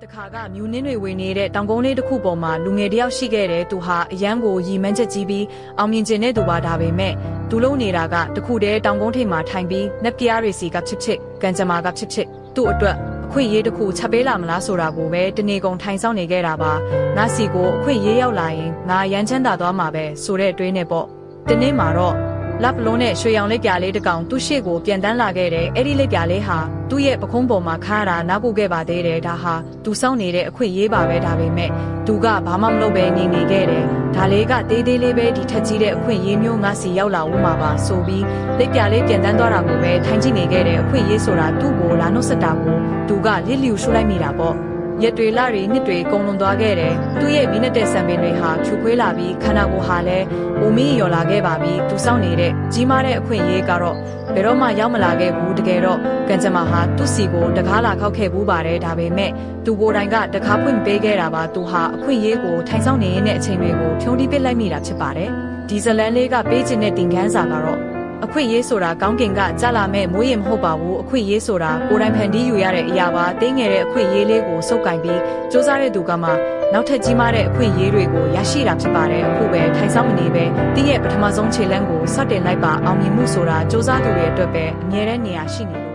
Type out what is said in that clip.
တခါကမြူနင်းတွေဝင်နေတဲ့တောင်ကုန်းလေးတစ်ခုပေါ်မှာလူငယ်တယောက်ရှိခဲ့တယ်သူဟာအရန်ကိုရီမန်းချက်ကြီးပြီးအောင်မြင်ခြင်းနဲ့သူပါဒါပေမဲ့သူလုံနေတာကတခုတည်းတောင်ကုန်းထိပ်မှာထိုင်ပြီးနက်ပြားတွေစီကချစ်ချစ်ကန်ကြမာကချစ်ချစ်သူ့အတွက်အခွင့်အရေးတစ်ခုချက်ပေးလာမလားဆိုတာကိုပဲတနေကုန်ထိုင်ဆောင်နေခဲ့တာပါငါစီကိုအခွင့်အရေးရောက်လာရင်ငါရမ်းချမ်းသာသွားမှာပဲဆိုတဲ့အတွေးနဲ့ပေါ့ဒီနေ့မှာတော့လက်ပလုံးနဲ့ရွှေရောင်လက်ပြားလေးတစ်ကောင်သူ့ရှေ့ကိုပြန်တန်းလာခဲ့တယ်အဲ့ဒီလက်ပြားလေးဟာသူ့ရဲ့ပခုံးပေါ်မှာခါရတာနားပို့ခဲ့ပါသေးတယ်ဒါဟာသူစောင့်နေတဲ့အခွင့်အရေးပါပဲဒါပေမဲ့သူကဘာမှမလုပ်ပဲနေခဲ့တယ်ဒါလေးကတေးသေးလေးပဲဒီထက်ကြီးတဲ့အခွင့်အရေးမျိုးငါစီရောက်လာဦးမှာပါဆိုပြီးလက်ပြားလေးပြန်တန်းသွားတာကိုပဲထိုင်ကြည့်နေခဲ့တဲ့အခွင့်အရေးဆိုတာသူ့ကိုလာနှုတ်ဆက်တာကိုသူကလစ်လျူရှုလိုက်မိတာပေါ့ရက်တွေလတွေနှစ်တွေကုန်လွန်သွားခဲ့တယ်သူ့ရဲ့မိနစ်တဲ့ဆံပင်တွေဟာဖြူခွေးလာပြီးခန္ဓာကိုယ်ဟာလည်းအိုမီးရော်လာခဲ့ပါပြီသူစောင့်နေတဲ့ကြီးမားတဲ့အခွင့်အရေးကတော့ဘယ်တော့မှရောက်မလာခဲ့ဘူးတကယ်တော့ကန်ကြမာဟာသူ့စီကိုတကားလာခောက်ခဲ့ဘူးပါတယ်ဒါပေမဲ့သူကိုယ်တိုင်ကတကားဖွင့်ပေးခဲ့တာပါသူဟာအခွင့်အရေးကိုထိုင်ဆောင်နေရတဲ့အချိန်တွေကိုဖြုံးတီးပစ်လိုက်မိတာဖြစ်ပါတယ်ဒီဇလန်လေးကပေးခြင်းတဲ့တင်ခန်းစာကတော့အခွင့်အရေးဆိုတာကောင်းကင်ကကြားလာမဲ့မိုးရင်မဟုတ်ပါဘူးအခွင့်အရေးဆိုတာကိုယ်တိုင်ဖန်တီးယူရတဲ့အရာပါတင်းငယ်တဲ့အခွင့်အရေးလေးကိုစုပ်ကင်ပြီးစူးစမ်းတဲ့သူကမှနောက်ထပ်ကြီးမားတဲ့အခွင့်အရေးတွေကိုရရှိတာဖြစ်ပါတယ်အခုပဲထိုင်ဆောင်မနေပဲတည့်ရဲ့ပထမဆုံးခြေလှမ်းကိုစတင်လိုက်ပါအောင်မြင်မှုဆိုတာစူးစမ်းသူတွေအတွက်ပဲအမြဲတမ်းနေရာရှိနေလို့